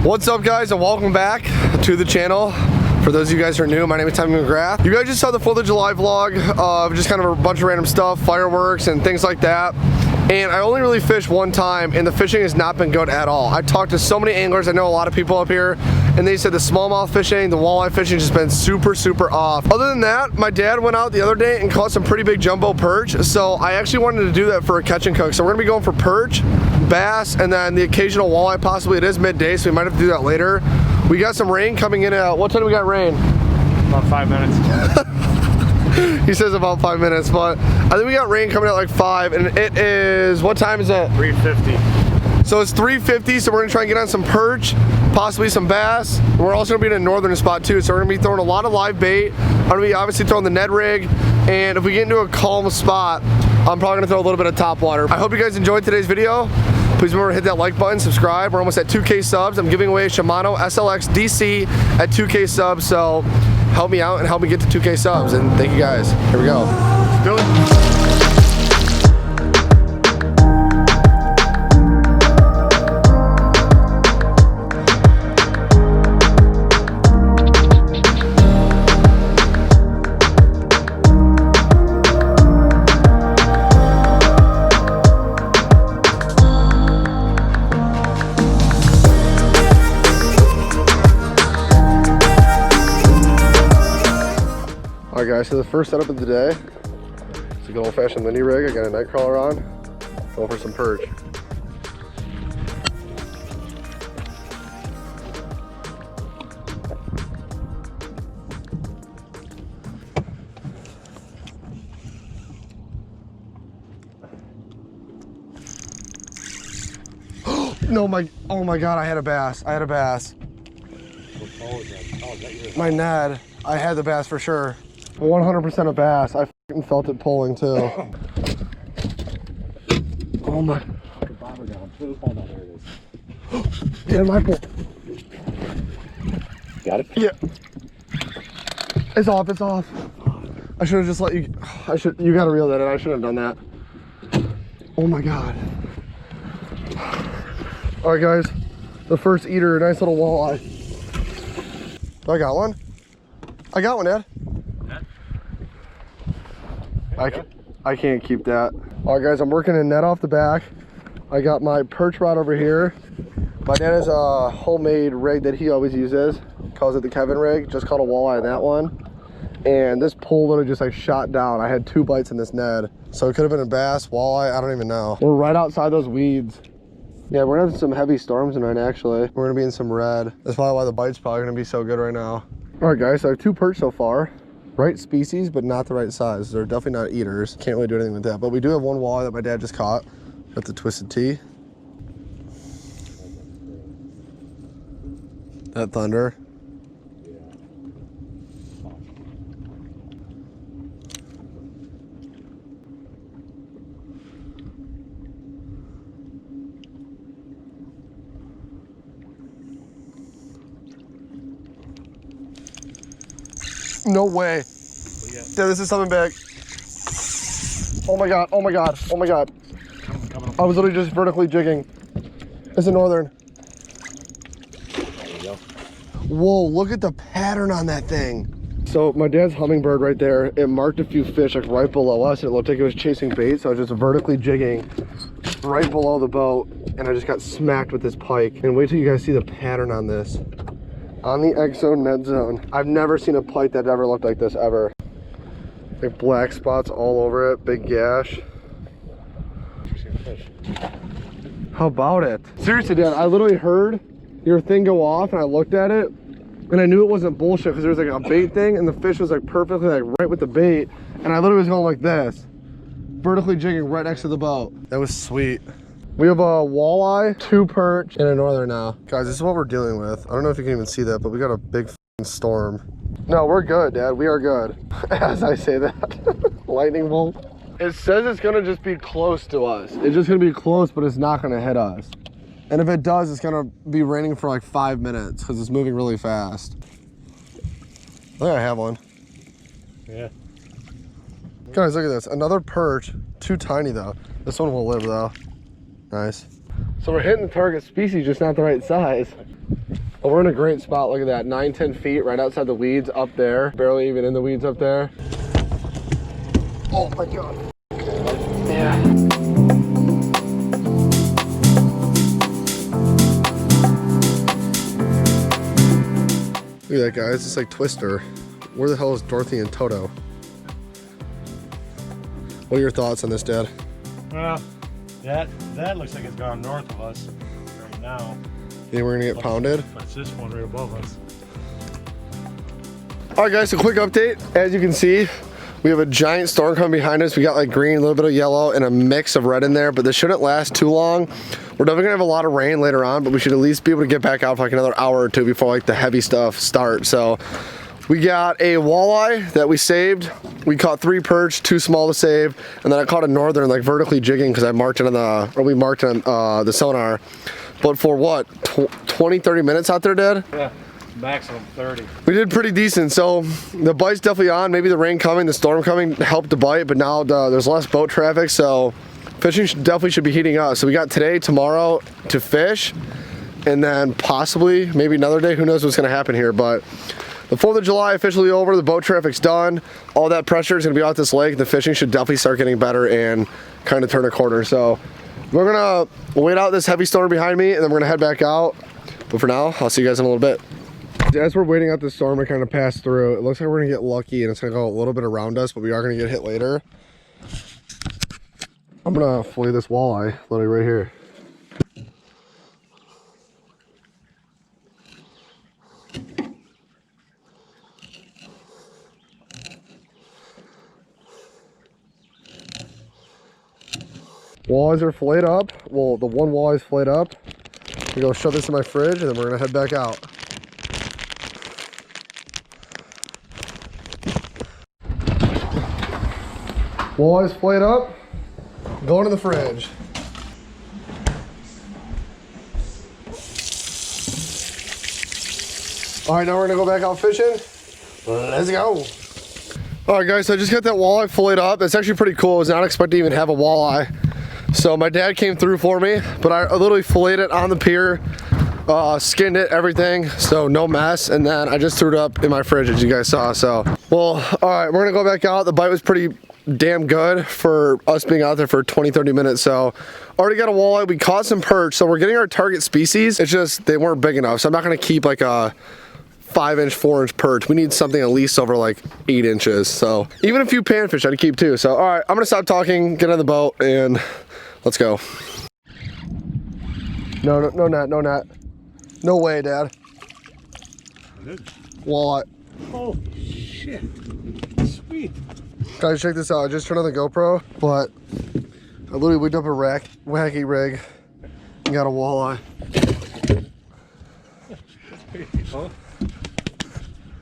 What's up, guys, and welcome back to the channel. For those of you guys who are new, my name is McGrath. You guys just saw the 4th of July vlog of just kind of a bunch of random stuff, fireworks and things like that. And I only really fished one time, and the fishing has not been good at all. I talked to so many anglers. I know a lot of people up here, and they said the smallmouth fishing, the walleye fishing has just been super off. Other than that, my dad went out the other day and caught some pretty big jumbo perch, so I actually wanted to do that for a catch and cook. So we're gonna be going for perch, bass, and then the occasional walleye. Possibly it is midday, so we might have to do that later. We got some rain coming in. What time do we got rain? About 5 minutes. He says about 5 minutes, but I think we got rain coming at like 5, and it is, what time is it? 3:50. So it's 3:50, so we're gonna try and get on some perch, possibly some bass. We're also gonna be in a northern spot too, so we're gonna be throwing a lot of live bait. I'm gonna be obviously throwing the Ned rig, and if we get into a calm spot, I'm probably gonna throw a little bit of top water. I hope you guys enjoyed today's video. Please remember to hit that like button, subscribe. We're almost at 2K subs. I'm giving away a Shimano SLX DC at 2K subs, so help me out and help me get to 2K subs, and thank you guys. Here we go. Let's do it. Alright guys, so the first setup of the day, it's a good old-fashioned Lindy rig. I got a night crawler on, going for some perch. No, oh my god, I had a bass. I had a bass. My Ned, I had the bass for sure. 100% a bass. I f***ing felt it pulling too. Oh my. Yeah, my pull. Got it? Yeah. It's off, it's off. I should have just let you, you gotta reel that in. I shouldn't have done that. Oh my god. All right guys, the first eater, nice little walleye. I got one. I got one, Ed. I can't keep that. All right, guys, I'm working a net off the back. I got my perch rod over here. My dad has a homemade rig that he always uses. Calls it the Kevin rig. Just caught a walleye in that one. And this pole literally just like shot down. I had 2 bites in this Ned. So it could have been a bass, walleye, I don't even know. We're right outside those weeds. Yeah, we're gonna have some heavy storms tonight, actually. We're gonna be in some red. That's probably why the bite's probably gonna be so good right now. All right, guys, so I have 2 perch so far. Right species, but not the right size. They're definitely not eaters. Can't really do anything with that. But we do have one walleye that my dad just caught at the Twisted Tea. That thunder. No way. Dude, this is something big. Oh my god, oh my god, oh my god. I was literally just vertically jigging. It's a northern. There you go. Whoa, look at the pattern on that thing. So my dad's hummingbird right there, it marked a few fish like right below us, and it looked like it was chasing bait, so I was just vertically jigging right below the boat, and I just got smacked with this pike. And wait till you guys see the pattern on this. On the X zone, Ned zone. I've never seen a pike that ever looked like this ever. Like black spots all over it, big gash. How about it? Seriously, Dad, I literally heard your thing go off and I looked at it and I knew it wasn't bullshit because there was like a bait thing and the fish was like perfectly like right with the bait, and I literally was going like this, vertically jigging right next to the boat. That was sweet. We have a walleye, 2 perch, and a northern now. Guys, this is what we're dealing with. I don't know if you can even see that, but we got a big storm. No, we're good, Dad. We are good. As I say that. Lightning bolt. It says it's gonna just be close to us. It's just gonna be close, but it's not gonna hit us. And if it does, it's gonna be raining for like 5 minutes because it's moving really fast. I think I have one. Yeah. Guys, look at this. Another perch. Too tiny though. This one will live though. Nice. So we're hitting the target species, just not the right size. Oh, we're in a great spot. Look at that, 9-10 feet right outside the weeds up there. Barely even in the weeds up there. Oh my God. Yeah. Look at that, guys. It's like Twister. Where the hell is Dorothy and Toto? What are your thoughts on this, Dad? Well, that looks like it's gone north of us right now. You think we're gonna get pounded? But it's this one right above us. All right, guys, a quick update. As you can see, we have a giant storm coming behind us. We got like green, a little bit of yellow, and a mix of red in there, but this shouldn't last too long. We're definitely gonna have a lot of rain later on, but we should at least be able to get back out for like another hour or two before like the heavy stuff starts. So we got a walleye that we saved. We caught 3 perch, 2 small to save, and then I caught a northern like vertically jigging because I marked it on the, or we marked it on the sonar. But for what, 20, 30 minutes out there, Dad? Yeah, maximum 30. We did pretty decent. So the bite's definitely on. Maybe the rain coming, the storm coming helped the bite, but now there's less boat traffic, so fishing definitely should be heating up. So we got today, tomorrow to fish, and then possibly maybe another day. Who knows what's gonna happen here, but the 4th of July officially over, the boat traffic's done. All that pressure is gonna be off this lake. The fishing should definitely start getting better and kind of turn a corner. So we're gonna wait out this heavy storm behind me, and then we're gonna head back out. But for now, I'll see you guys in a little bit. As we're waiting out the storm to kind of pass through, it looks like we're gonna get lucky and it's gonna go a little bit around us, but we are gonna get hit later. I'm gonna fillet this walleye, literally right here. Walleyes are filleted up. Well, the one walleye is filleted up. We're gonna shove this in my fridge and then we're gonna head back out. Walleyes filleted up, going in the fridge. All right, now we're gonna go back out fishing. Let's go. All right, guys, so I just got that walleye filleted up. It's actually pretty cool. I was not expecting to even have a walleye. So my dad came through for me, but I literally filleted it on the pier, skinned it, everything, so no mess, and then I just threw it up in my fridge, as you guys saw. So, well, all right, we're gonna go back out. The bite was pretty damn good for us being out there for 20-30 minutes. So already got a walleye. We caught some perch, so we're getting our target species. It's just they weren't big enough, so I'm not gonna keep like a 5-inch, 4-inch perch. We need something at least over like 8 inches. So even a few panfish I'd keep too. So all right, I'm gonna stop talking, get on the boat, and let's go. No net, no net. No way, Dad. Walleye. Oh shit! Sweet. Guys, check this out. I just turned on the GoPro, but I literally whipped up a wacky rig and got a walleye.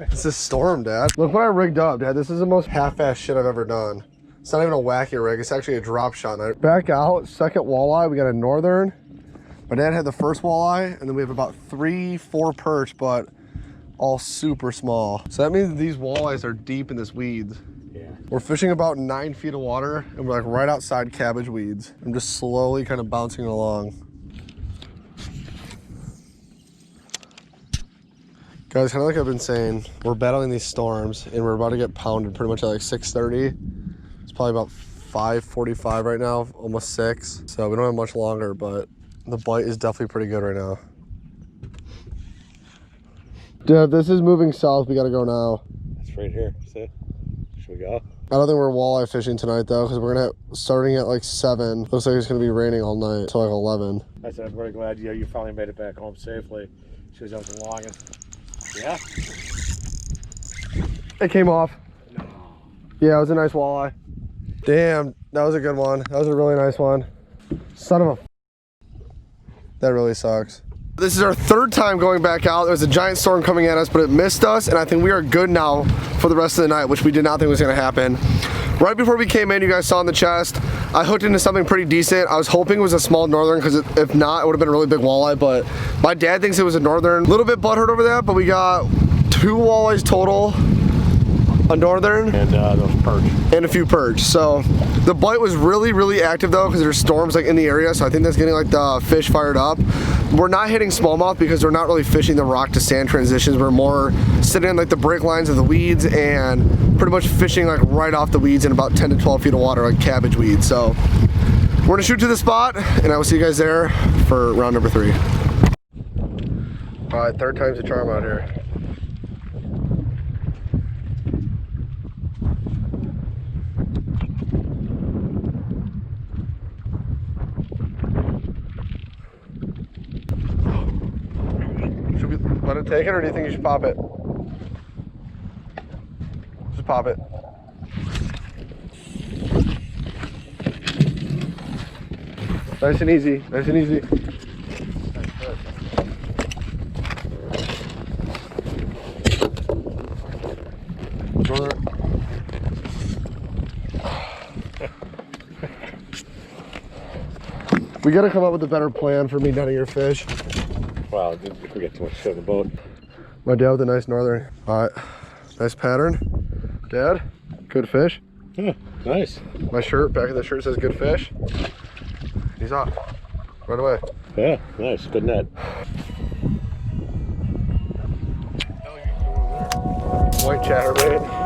It's a storm, Dad. Look what I rigged up, Dad. This is the most half-ass shit I've ever done. It's not even a wacky rig. It's actually a drop shot. Back out, second walleye. We got a northern. My dad had the first walleye, and then we have about 3-4 perch, but all super small. So that means these walleyes are deep in this weeds. Yeah. We're fishing about 9 feet of water, and we're like right outside cabbage weeds. I'm just slowly kind of bouncing along. Guys, kind of like I've been saying, we're battling these storms, and we're about to get pounded pretty much at like 6:30. It's probably about 5:45 right now, almost 6. So we don't have much longer, but the bite is definitely pretty good right now. Dad, this is moving south. We gotta go now. It's right here. See? Should we go? I don't think we're walleye fishing tonight though, because we're gonna starting at like 7. Looks like it's gonna be raining all night till like 11. I said I'm very glad you finally made it back home safely. She was out the longest. Yeah. It came off. No. Yeah, it was a nice walleye. Damn, that was a good one. That was a really nice one. Son of a. That really sucks. This is our 3rd time going back out. There was a giant storm coming at us, but it missed us, and I think we are good now for the rest of the night, which we did not think was gonna happen. Right before we came in, you guys saw in the chest, I hooked into something pretty decent. I was hoping it was a small northern, because if not, it would have been a really big walleye, but my dad thinks it was a northern. A little bit butthurt over that, but we got 2 walleyes total, a northern, And those perch. and a few perch. So the bite was really active though, because there's storms like in the area, so I think that's getting like the fish fired up. we're not hitting smallmouth because we're not really fishing the rock to sand transitions. We're more sitting in like the break lines of the weeds and pretty much fishing like right off the weeds in about 10 to 12 feet of water, like cabbage weeds. So we're gonna shoot to the spot and I will see you guys there for round number 3. All right, 3rd time's the charm out here. Should we let it take it, or do you think you should pop it? Just pop it. Nice and easy, nice and easy. We gotta come up with a better plan for me netting your fish. Wow, if we get too much shit on the boat. My dad with a nice northern. All right, nice pattern. Dad, good fish. Yeah, nice. My shirt, back of the shirt says good fish. He's off, right away. Yeah, nice, good net. White chatterbait.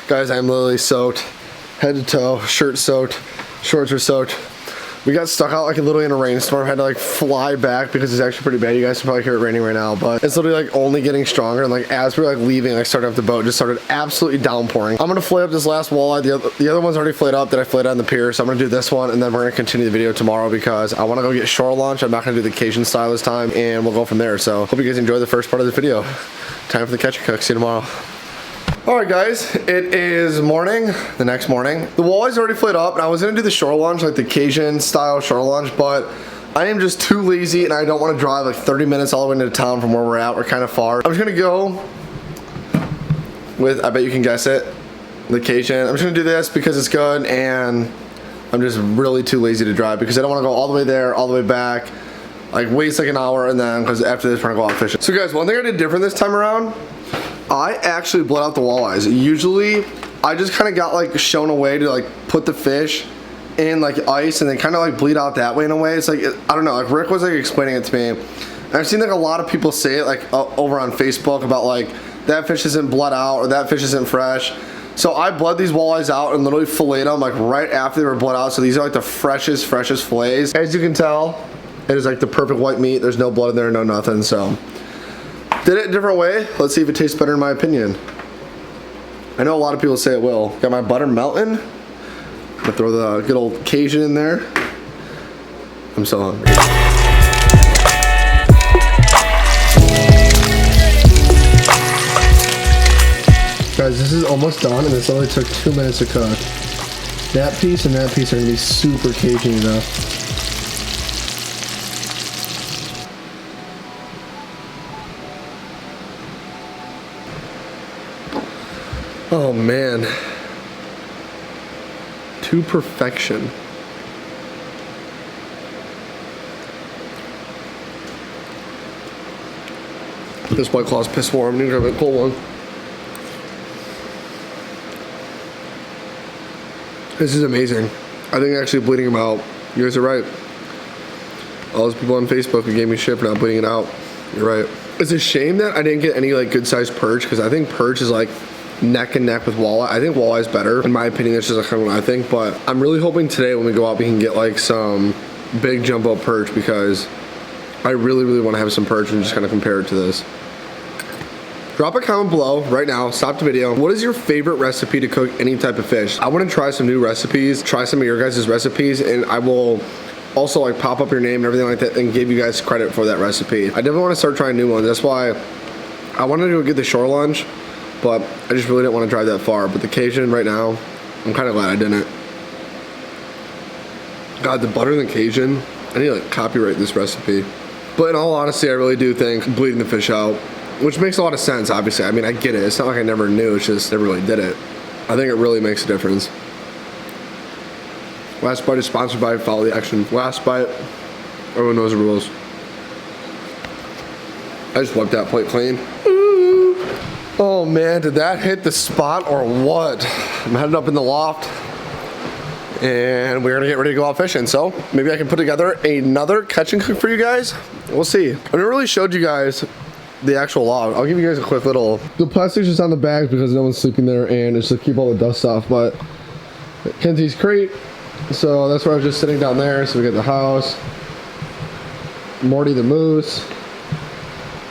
Guys, I'm literally soaked, head to toe, shirt soaked, shorts are soaked. We got stuck out like literally in a rainstorm, had to like fly back because it's actually pretty bad. You guys can probably hear it raining right now, but it's literally like only getting stronger. And like as we were like leaving, like starting up the boat, just started absolutely downpouring. I'm gonna flay up this last walleye. The other one's already flayed up that I flayed on the pier, so I'm gonna do this one and then we're gonna continue the video tomorrow because I wanna go get shore launch. I'm not gonna do the Cajun style this time and we'll go from there. So hope you guys enjoy the first part of the video. Time for the catch and cook. See you tomorrow. Alright guys, it is morning, the next morning. The walleye's already flayed up and I was gonna do the shore launch, like the Cajun style shore launch, but I am just too lazy and I don't want to drive like 30 minutes all the way into town from where we're at. We're kind of far. I'm just gonna go with, I bet you can guess it, the Cajun. I'm just gonna do this because it's good and I'm just really too lazy to drive because I don't want to go all the way there, all the way back, like waste like an hour and then, because after this we're gonna go out fishing. So guys, one thing I did different this time around, I actually bled out the walleyes. Usually, I just kind of got like shown a way to like put the fish in like ice and then kind of like bleed out that way in a way. It's like, I don't know, like Rick was like explaining it to me. And I've seen like a lot of people say it like over on Facebook about like that fish isn't bled out or that fish isn't fresh. So I bled these walleyes out and literally filleted them like right after they were bled out. So these are like the freshest fillets. As you can tell, it is like the perfect white meat. There's no blood in there, no nothing, so. Did it a different way. Let's see if it tastes better in my opinion. I know a lot of people say it will. Got my butter melting. I'm gonna throw the good old Cajun in there. I'm so hungry. Guys, this is almost done and this only took 2 minutes to cook. That piece and that piece are gonna be super Cajun enough. Oh man, to perfection. This White Claw's piss warm. I'm gonna grab a cold one. This is amazing. I think actually bleeding them out. You guys are right. All those people on Facebook who gave me shit for not bleeding it out. You're right. It's a shame that I didn't get any like good sized perch because I think perch is like neck and neck with walleye. I think walleye is better in my opinion. That's just like kind of what I think, but I'm really hoping today when we go out we can get like some big jumbo perch because I really want to have some perch and just kind of compare it to this. Drop a comment below right now, stop the video. What is your favorite recipe to cook any type of fish? I want to try some new recipes, try some of your guys' recipes, and I will also like pop up your name and everything like that and give you guys credit for that recipe. I definitely want to start trying new ones. That's why I wanted to go get the shore lunch, but I just really didn't want to drive that far. But the Cajun right now, I'm kind of glad I didn't. God, the butter and the Cajun. I need to like copyright this recipe. But in all honesty, I really do think bleeding the fish out, which makes a lot of sense, obviously. I mean, I get it. It's not like I never knew, it's just never really did it. I think it really makes a difference. Last Bite is sponsored by Follow the Action. Last Bite, everyone knows the rules. I just wiped that plate clean. Ooh. Oh man, did that hit the spot or what? I'm headed up in the loft and we're gonna get ready to go out fishing. So maybe I can put together another catch and cook for you guys. We'll see. I never really showed you guys the actual log. I'll give you guys a quick little. The plastic's just on the bags because no one's sleeping there and it's to keep all the dust off. But Kenzie's crate, so that's where I was just sitting down there. So we got the house, Morty the moose,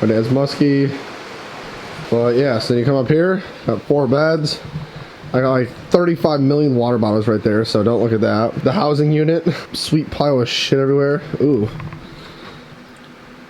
my dad's muskie. But yeah, so then you come up here, got 4 beds. I got like 35 million water bottles right there, so don't look at that. The housing unit, sweet pile of shit everywhere. Ooh.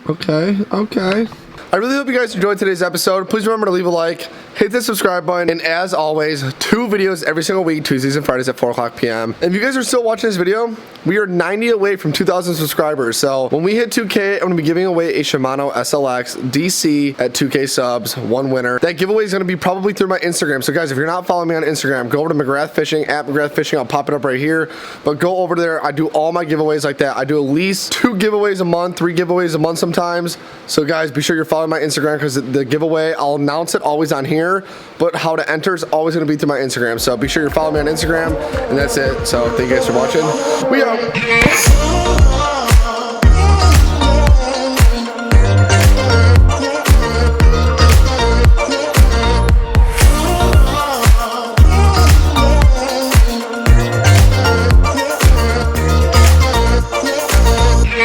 Okay, okay. I really hope you guys enjoyed today's episode. Please remember to leave a like, hit the subscribe button, and as always, 2 videos every single week, Tuesdays and Fridays at 4:00 p.m. And if you guys are still watching this video, we are 90 away from 2,000 subscribers. So when we hit 2K, I'm gonna be giving away a Shimano SLX DC at 2K subs, 1 winner. That giveaway is gonna be probably through my Instagram. So guys, if you're not following me on Instagram, go over to McGrath Fishing, at McGrath Fishing. I'll pop it up right here. But go over there. I do all my giveaways like that. I do at least 2 giveaways a month, 3 giveaways a month sometimes. So guys, be sure you're following my Instagram because the giveaway, I'll announce it always on here, but how to enter is always going to be through my Instagram. So be sure you're following me on Instagram, and that's it. So thank you guys for watching. We out.